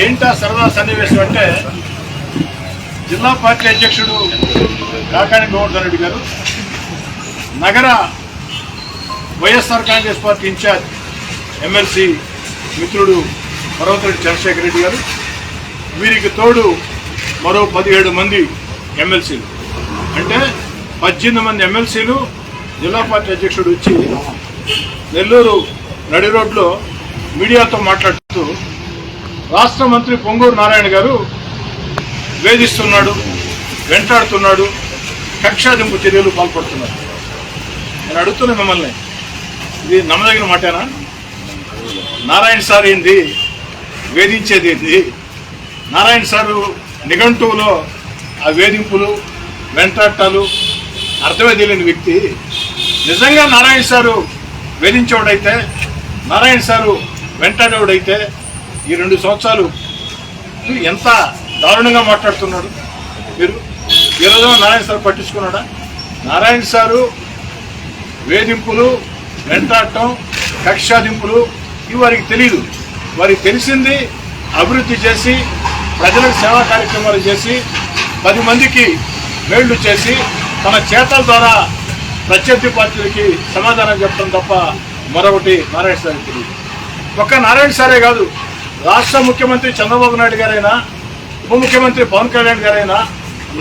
ఏంటా సరదా సన్నివేశం అంటే జిల్లా పార్టీ అధ్యక్షుడు కాకాని గోవర్ధన్ రెడ్డి గారు, నగర YSR Congress party in-charge MLC మిత్రుడు పర్వతరెడ్డి చంద్రశేఖర్ రెడ్డి గారు, వీరికి తోడు మరో 17 మంది ఎమ్మెల్సీలు, అంటే 18 మంది ఎమ్మెల్సీలు జిల్లా పార్టీ అధ్యక్షుడు వచ్చి నెల్లూరు నడి రోడ్లో మీడియాతో మాట్లాడుతూ రాష్ట్ర మంత్రి పొంగూరు నారాయణ గారు వేధిస్తున్నాడు, వెంటాడుతున్నాడు, కక్షాదింపు చర్యలు పాల్పడుతున్నారు. నేను అడుగుతున్నా మిమ్మల్ని, ఇది నమ్మదగిన మాటేనా? నారాయణ సార్ ఏంది వేధించేది ఏంది? నారాయణ సారు నిఘంటువులో ఆ వేధింపులు వెంటాటాలు అర్థమే తెలియని వ్యక్తి. నిజంగా నారాయణ సారు వేధించేవాడైతే, నారాయణ సారు వెంటాడేవాడైతే ఈ 2 సంవత్సరాలు ఎంత దారుణంగా మాట్లాడుతున్నాడు మీరు. ఈరోజు నారాయణ సార్ పట్టించుకున్నాడా? నారాయణ సారు వేధింపులు, వెంటాడటం, కక్షాదింపులు ఇవి వారికి తెలియదు. వారికి తెలిసింది అభివృద్ధి చేసి, ప్రజలకు సేవా కార్యక్రమాలు చేసి, 10 మందికి మేళ్లు చేసి, తన చేతల ద్వారా ప్రత్యర్థి పార్టీలకి సమాధానం చెప్పడం తప్ప మరొకటి నారాయణ సార్కి తెలియదు. ఒక్క నారాయణ సారే కాదు, రాష్ట్ర ముఖ్యమంత్రి చంద్రబాబు నాయుడు గారైనా, ఉప ముఖ్యమంత్రి పవన్ కళ్యాణ్ గారైనా,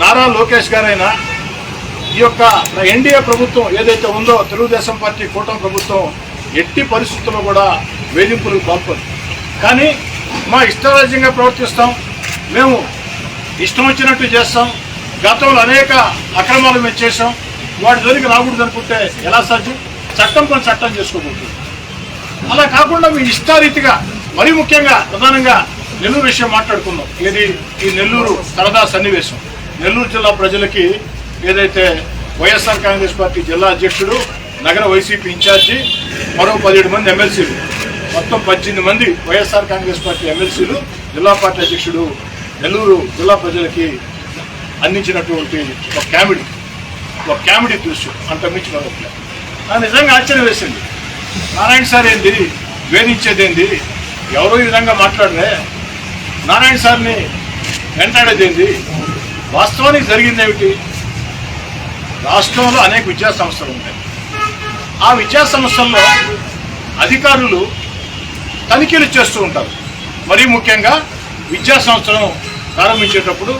నారా లోకేష్ గారైనా, ఈ యొక్క ఎన్డీఏ ప్రభుత్వం ఏదైతే ఉందో తెలుగుదేశం పార్టీ కూటమి ప్రభుత్వం ఎట్టి పరిస్థితుల్లో కూడా వేధింపులకు పాల్పడు. కానీ మా ఇష్టరాజ్యంగా ప్రవర్తిస్తాం, మేము ఇష్టం వచ్చినట్టు చేస్తాం, గతంలో అనేక అక్రమాలు మేము చేసాం, వాటి జోలికి రాకూడదు అనుకుంటే ఎలా సాధ్యం? చట్టం పని చట్టం చేసుకోబోతుంది. అలా కాకుండా మీ ఇష్టారీతిగా, మరీ ముఖ్యంగా ప్రధానంగా నెల్లూరు విషయం మాట్లాడుకుందాం. ఇది ఈ నెల్లూరు సరదా సన్నివేశం. నెల్లూరు జిల్లా ప్రజలకి ఏదైతే వైఎస్ఆర్ కాంగ్రెస్ పార్టీ జిల్లా అధ్యక్షుడు, నగర వైసీపీ ఇన్ఛార్జి, మరో 17 మంది ఎమ్మెల్సీలు, మొత్తం 18 మంది వైఎస్ఆర్ కాంగ్రెస్ పార్టీ ఎమ్మెల్సీలు, జిల్లా పార్టీ అధ్యక్షుడు నెల్లూరు జిల్లా ప్రజలకి అందించినటువంటి ఒక కామెడీ దృశ్యం అంతమించి మరొకటి. నాకు నిజంగా ఆశ్చర్యం వేసింది. నారాయణ సార్ ఏంది వేధించేదేంది? ఎవరో ఈ విధంగా మాట్లాడరే. నారాయణ సార్ని వెంటాడేదేంది? వాస్తవానికి జరిగిందేమిటి? రాష్ట్రంలో అనేక విద్యా సంస్థలు ఉంటాయి. ఆ విద్యా సంస్థల్లో అధికారులు తనిఖీలు చేస్తూ ఉంటారు. మరీ ముఖ్యంగా విద్యా సంస్థలను ప్రారంభించేటప్పుడు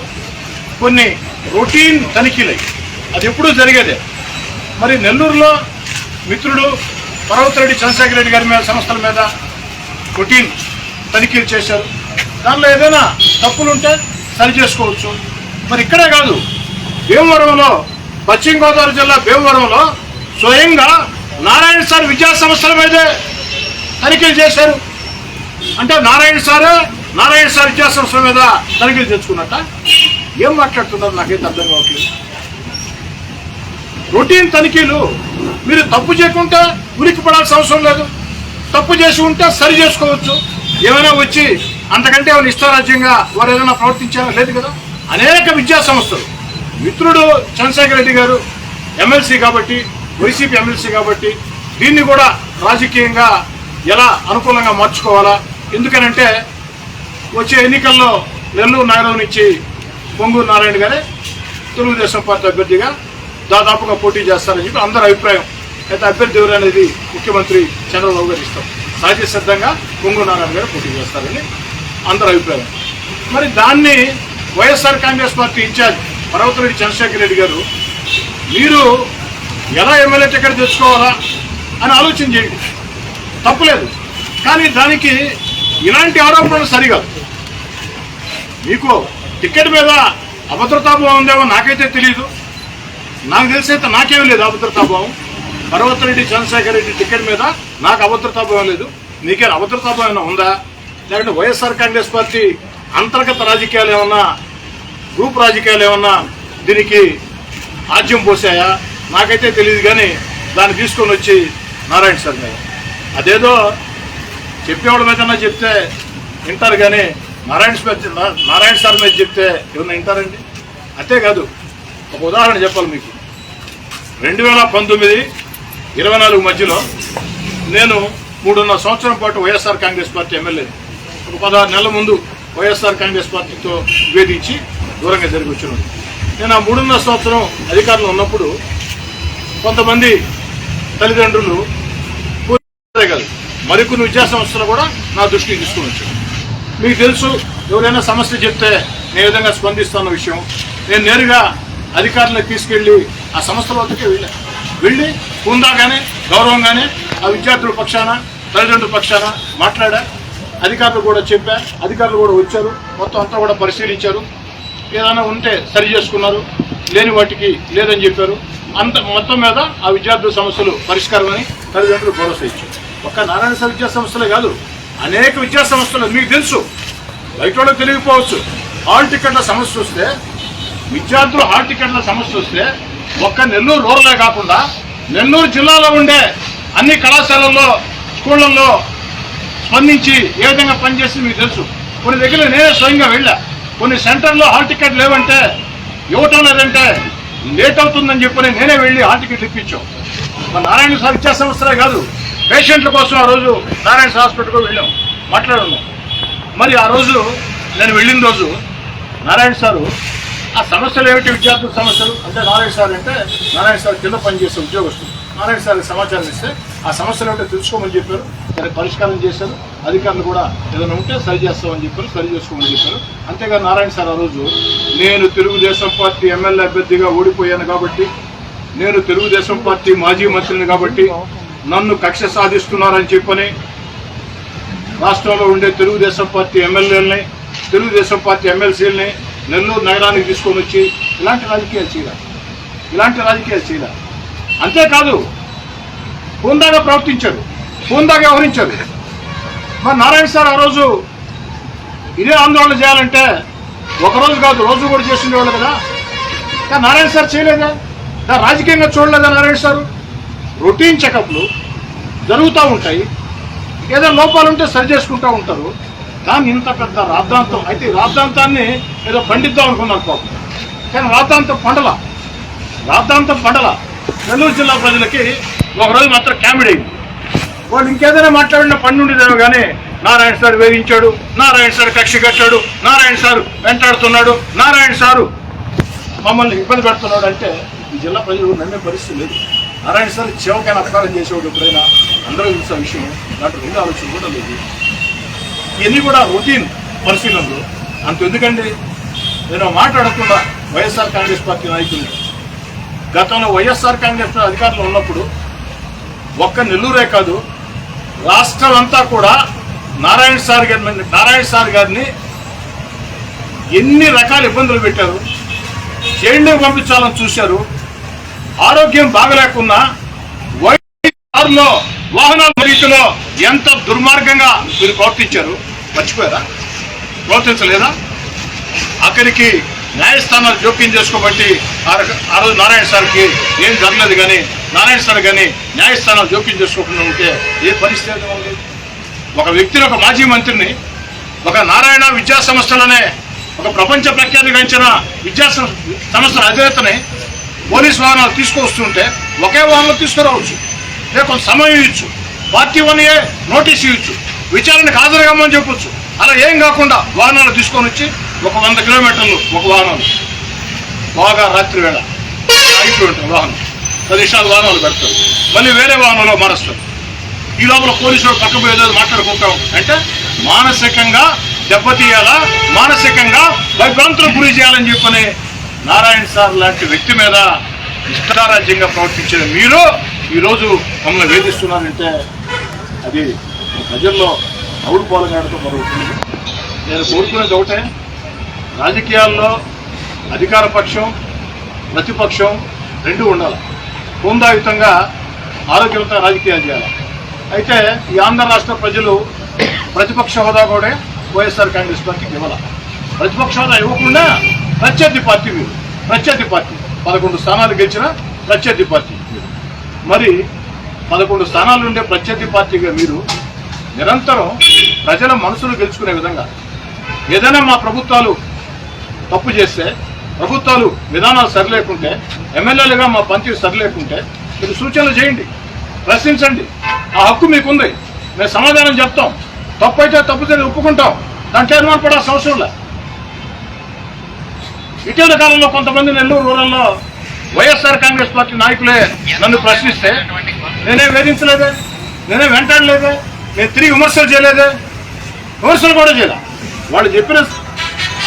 కొన్ని రొటీన్ తనిఖీలై, అది ఎప్పుడూ జరిగేదే. మరి నెల్లూరులో మిత్రుడు పర్వతరెడ్డి చంద్రశేఖర్ రెడ్డి గారి మీద సంస్థల మీద రొటీన్ తనిఖీలు చేశారు. దానిలో ఏదైనా తప్పులుంటే సరి చేసుకోవచ్చు. మరి ఇక్కడే కాదు, భీమవరంలో, పశ్చిమ గోదావరి జిల్లా భీమవరంలో స్వయంగా నారాయణ సార్ విద్యా సంస్థల మీదే తనిఖీలు చేశారు. అంటే నారాయణ సార్ విద్యా సంస్థల మీద తనిఖీలు తెచ్చుకున్నట్ట. ఏం మాట్లాడుతున్నారు నాకైతే అర్థం కావట్లేదు. రొటీన్ తనిఖీలు. మీరు తప్పు చేయకుంటే ఉనికి పడాల్సిన అవసరం లేదు, తప్పు చేసి ఉంటే సరి చేసుకోవచ్చు. ఏమైనా వచ్చి అంతకంటే ఏమైనా ఇష్టారాజ్యంగా వారు ఏదైనా ప్రవర్తించారా? లేదు కదా. అనేక విద్యా సంస్థలు, మిత్రుడు చంద్రశేఖర్ రెడ్డి గారు ఎమ్మెల్సీ కాబట్టి, వైసీపీ ఎమ్మెల్సీ కాబట్టి, దీన్ని కూడా రాజకీయంగా ఎలా అనుకూలంగా మార్చుకోవాలా? ఎందుకనంటే వచ్చే ఎన్నికల్లో నెల్లూరు నగరం నుంచి పొంగూరు నారాయణ గారే తెలుగుదేశం పార్టీ అభ్యర్థిగా దాదాపుగా పోటీ చేస్తారని చెప్పి అందరి అభిప్రాయం. అయితే అభ్యర్థి ఎవరు అనేది ముఖ్యమంత్రి చంద్రబాబు గారు ఇష్టం. సహజ సిద్ధంగా పొంగూరు నారాయణ గారు పోటీ చేస్తారని అందరి అభిప్రాయం. మరి దాన్ని వైఎస్ఆర్ కాంగ్రెస్ పార్టీ ఇన్ఛార్జ్ పర్వతరెడ్డి చంద్రశేఖర్ రెడ్డి గారు మీరు ఎలా ఎమ్మెల్యే టికెట్ తెచ్చుకోవాలా అని ఆలోచన చేయండి, తప్పులేదు. కానీ దానికి ఇలాంటి ఆరోపణలు సరిగా, మీకు టికెట్ మీద అభద్రతాభావం ఉందేమో నాకైతే తెలియదు. నాకు తెలిసైతే నాకేమీ లేదు అభద్రతాభావం. పర్వతరెడ్డి చంద్రశేఖర్ రెడ్డి టికెట్ మీద నాకు అభద్రతాభావం లేదు. నీకే అభద్రతాభావం ఉందా? లేకుంటే వైఎస్ఆర్ కాంగ్రెస్ పార్టీ అంతర్గత రాజకీయాలు ఏమన్నా, గ్రూప్ రాజకీయాలు ఏమన్నా దీనికి ఆజ్యం పోసాయా? నాకైతే తెలియదు. కానీ దాన్ని తీసుకొని వచ్చి నారాయణ సార్ మీద అదేదో చెప్పేవాళ్ళ మీదన్నా చెప్తే వింటారు, కానీ నారాయణ సార్ మీద చెప్తే ఏమన్నా వింటారండి? అంతేకాదు, ఒక ఉదాహరణ చెప్పాలి మీకు. 2019-24 మధ్యలో నేను 3.5 సంవత్సరం పాటు వైఎస్ఆర్ కాంగ్రెస్ పార్టీ ఎమ్మెల్యే. ఒక 16 నెలల ముందు వైఎస్ఆర్ కాంగ్రెస్ పార్టీతో విభేదించి దూరంగా జరిగి వచ్చినది. నేను ఆ 3.5 సంవత్సరం అధికారంలో ఉన్నప్పుడు కొంతమంది తల్లిదండ్రులు కాదు మరికొన్ని విద్యా సంస్థలు కూడా నా దృష్టికి తీసుకుని వచ్చాను. మీకు తెలుసు, ఎవరైనా సమస్య చెప్తే నేను ఏ విధంగా స్పందిస్తున్న విషయం నేను నేరుగా అధికారులకు తీసుకెళ్ళి ఆ సంస్థల వద్దకే వెళ్ళి హుందాగానే గౌరవంగానే ఆ విద్యార్థుల పక్షాన తల్లిదండ్రుల పక్షాన మాట్లాడా. అధికారులు కూడా చెప్పా, అధికారులు కూడా వచ్చారు, మొత్తం అంతా కూడా పరిశీలించారు. ఏదైనా ఉంటే సరి చేసుకున్నారు, లేని వాటికి లేదని చెప్పారు. అంత మొత్తం మీద ఆ విద్యార్థుల సమస్యలు పరిష్కారం అని తల్లిదండ్రులు భరోసా ఇచ్చారు. ఒక్క నారాయణ సార్ విద్యా సంస్థలే కాదు, అనేక విద్యా సంస్థలు మీకు తెలుసు, బయట వాళ్ళకి తెలియకపోవచ్చు. హాల్ టికెట్ల సమస్య వస్తే, విద్యార్థులు హాల్ టికెట్ల సమస్య వస్తే ఒక్క నెల్లూరు రూరలే కాకుండా నెల్లూరు జిల్లాలో ఉండే అన్ని కళాశాలల్లో స్కూళ్ళల్లో స్పందించి ఏ విధంగా పనిచేసి మీకు తెలుసు. కొన్ని దగ్గర నేనే స్వయంగా వెళ్ళా. కొన్ని సెంటర్లో హాల్ టికెట్ లేవంటే, ఇవ్వటం లేదంటే లేట్ అవుతుందని చెప్పని నేనే వెళ్ళి హాల్ టికెట్లు ఇప్పించాం. మన నారాయణ సార్ విద్యా సంస్థలే కాదు, పేషెంట్ల కోసం ఆ రోజు నారాయణ హాస్పిటల్కి వెళ్ళాం, మాట్లాడున్నాం. మరి ఆ రోజు నేను వెళ్ళిన రోజు నారాయణ సారు ఆ సమస్యలు ఏమిటి, విద్యార్థుల సమస్యలు అంటే నారాయణ సార్ కింద పనిచేసే ఉద్యోగస్తులు. నారాయణ సార్కి సమాచారం ఇస్తే ఆ సమస్యలు ఏమిటో తెలుసుకోమని చెప్పారు, దానికి పరిష్కారం చేశారు. అధికారులు కూడా ఏదైనా ఉంటే సరి చేస్తామని చెప్పారు, సరి చేసుకోమని చెప్పారు. అంతేగాని నారాయణ సార్ ఆ రోజు నేను తెలుగుదేశం పార్టీ ఎమ్మెల్యే అభ్యర్థిగా ఓడిపోయాను కాబట్టి, నేను తెలుగుదేశం పార్టీ మాజీ మంత్రిని కాబట్టి నన్ను కక్ష సాధిస్తున్నారని చెప్పని రాష్ట్రంలో ఉండే తెలుగుదేశం పార్టీ ఎమ్మెల్యేలని, తెలుగుదేశం పార్టీ ఎమ్మెల్సీలని నెల్లూరు నగరానికి తీసుకొని వచ్చి ఇలాంటి రాజకీయాలు చేయాలి. అంతేకాదు హుందాగా ప్రవర్తించారు, హుందాగా వ్యవహరించారు. మరి నారాయణ సార్ ఆ రోజు ఇదే ఆందోళన చేయాలంటే ఒకరోజు కాదు, రోజు కూడా చేస్తుండేవాళ్ళు కదా. కానీ నారాయణ సార్ చేయలేదా? రాజకీయంగా చూడలేదా నారాయణ సార్? రొటీన్ చెకప్లు జరుగుతూ ఉంటాయి, ఏదో లోపాలు ఉంటే సరి చేసుకుంటూ ఉంటారు. కానీ ఇంత పెద్ద రాద్ధాంతం అయితే, రాద్ధాంతాన్ని ఏదో పండిద్దాం అనుకున్నారు పాపం, కానీ రాద్ధాంతం పండల. నెల్లూరు జిల్లా ప్రజలకి ఒకరోజు మాత్రం కామెడీ అయింది. వాళ్ళు ఇంకేదైనా మాట్లాడిన పండు ఉండేదేమో కానీ నారాయణ సార్ వేధించాడు, నారాయణ సార్ కక్ష కట్టాడు, నారాయణ సార్ వెంటాడుతున్నాడు, నారాయణ సారు మమ్మల్ని ఇబ్బంది పెడుతున్నాడు అంటే ఈ జిల్లా ప్రజలు నమ్మే పరిస్థితి లేదు. నారాయణ సార్ చివకైనా అపకారం చేసేవాడు ఎప్పుడైనా అందరూ చూసే విషయం, దాంట్లో రెండు ఆలోచన కూడా లేదు. ఇవన్నీ కూడా రొటీన్ పరిశీలనలు. అంతెందుకండి, నేను మాట్లాడకుండా వైఎస్ఆర్ కాంగ్రెస్ పార్టీ నాయకులు గతంలో వైఎస్ఆర్ కాంగ్రెస్ అధికారంలో ఉన్నప్పుడు ఒక్క నెల్లూరే కాదు, రాష్ట్రం అంతా కూడా నారాయణ సార్ గారిని ఎన్ని రకాల ఇబ్బందులు పెట్టారు, జైలుకి పంపించాలని చూశారు. ఆరోగ్యం బాగలేకున్నా వైద్యుల్లో వాహనాల రీతిలో ఎంత దుర్మార్గంగా మీరు ప్రవర్తించారు, మర్చిపోయారా? ప్రవర్తించలేదా? అక్కడికి న్యాయస్థానాలు జోక్యం చేసుకోబట్టి ఆ రోజు నారాయణ సార్కి ఏం జరగలేదు. కానీ నారాయణ సార్ కానీ న్యాయస్థానాలు జోక్యం చేసుకోకుండా ఉంటే ఏ పరిస్థితి ఉంది? ఒక వ్యక్తిని, ఒక మాజీ మంత్రిని, ఒక నారాయణ విద్యా సంస్థలనే ఒక ప్రపంచ ప్రఖ్యాతి గంచిన విద్యా సంస్థల అధినేతని పోలీసు వాహనాలు తీసుకొస్తుంటే ఒకే వాహనంలో తీసుకురావచ్చు, లేకపోతే సమయం ఇవ్వచ్చు, పార్టీ 1A నోటీస్ ఇవ్వచ్చు, విచారణకు హాజరుగామని చెప్పొచ్చు. అలా ఏం కాకుండా వాహనాలు తీసుకొని వచ్చి ఒక 100 కిలోమీటర్లు ఒక వాహనం బాగా రాత్రి వేళ ఆగిపోయి ఉంటుంది వాహనం, 10 నిమిషాలు వాహనాలు పెడతారు, మళ్ళీ వేరే వాహనంలో మారుస్తారు. ఈ లోపల పోలీసులు పక్క పోయేది మాట్లాడుకుంటాం అంటే మానసికంగా దెబ్బతీయాలా, మానసికంగా భయభ్రాంతులకు గురి చేయాలని చెప్పని నారాయణ సార్ లాంటి వ్యక్తి మీద ఇష్టారాజ్యంగా ప్రవర్తించిన మీరు ఈరోజు మమ్మల్ని వేధిస్తున్నారంటే అది ప్రజల్లో అవుడు పోలగాడతో మరొకటి. నేను కోరుకునేది ఒకటే, రాజకీయాల్లో అధికార పక్షం ప్రతిపక్షం రెండు ఉండాలి, హోందాయుతంగా ఆరోగ్యవంతంగా రాజకీయాలు చేయాలి. అయితే ఈ ఆంధ్ర రాష్ట్ర ప్రజలు ప్రతిపక్ష హోదా కూడా వైఎస్ఆర్ కాంగ్రెస్ పార్టీకి ఇవ్వాలి. ప్రతిపక్ష హోదా ఇవ్వకుండా ప్రత్యర్థి పార్టీ మీరు, ప్రత్యర్థి పార్టీ 11 స్థానాలు గెలిచిన ప్రత్యర్థి పార్టీ మీరు. మరి 11 స్థానాలు ఉండే ప్రత్యర్థి పార్టీగా మీరు నిరంతరం ప్రజల మనసులు గెలుచుకునే విధంగా ఏదైనా మా ప్రభుత్వాలు తప్పు చేస్తే, ప్రభుత్వాలు విధానాలు సరిలేకుంటే, ఎమ్మెల్యేలుగా మా పనితీరు సరిలేకుంటే మీరు సూచనలు చేయండి, ప్రశ్నించండి, ఆ హక్కు మీకుంది. మేము సమాధానం చెప్తాం, తప్పు అయితే తప్పు ఒప్పుకుంటాం, దాంట్లో అనుమానపడాల్సిన అవసరం లేదు. ఇటీవల కాలంలో కొంతమంది నెల్లూరు రూరల్లో వైఎస్ఆర్ కాంగ్రెస్ పార్టీ నాయకులే నన్ను ప్రశ్నిస్తే నేనేం వేధించలేదే, నేనేం వెంటాడలేదే, నేను తిరిగి విమర్శలు చేయలేదే, విమర్శలు కూడా చేయలే. వాళ్ళు చెప్పిన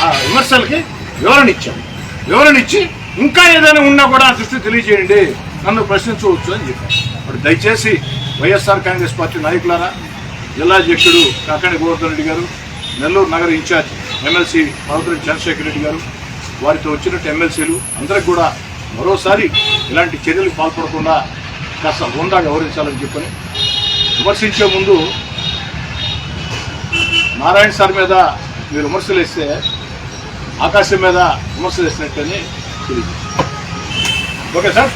ఆ విమర్శలకి వివరణ ఇచ్చి ఇంకా ఏదైనా ఉన్నా కూడా ఆ దృష్టి తెలియజేయండి, నన్ను ప్రశ్నించవచ్చు అని చెప్పారు. ఇప్పుడు దయచేసి వైఎస్ఆర్ కాంగ్రెస్ పార్టీ నాయకులారా, జిల్లా అధ్యక్షుడు కాకాని గోవర్ధన్ రెడ్డి గారు, నెల్లూరు నగర ఇన్ఛార్జ్ ఎమ్మెల్సీ పర్వతరెడ్డి చంద్రశేఖర్ రెడ్డి గారు, వారితో వచ్చినట్టు ఎమ్మెల్సీలు అందరికి కూడా మరోసారి ఇలాంటి చర్యలకు పాల్పడకుండా కాస్త హోందా వ్యవహరించాలని చెప్పని విమర్శించే ముందు నారాయణ సార్ మీద మీరు విమర్శలు వేస్తే ఆకాశం మీద విమర్శలు వేసినట్టని తెలియదు. Okay sir.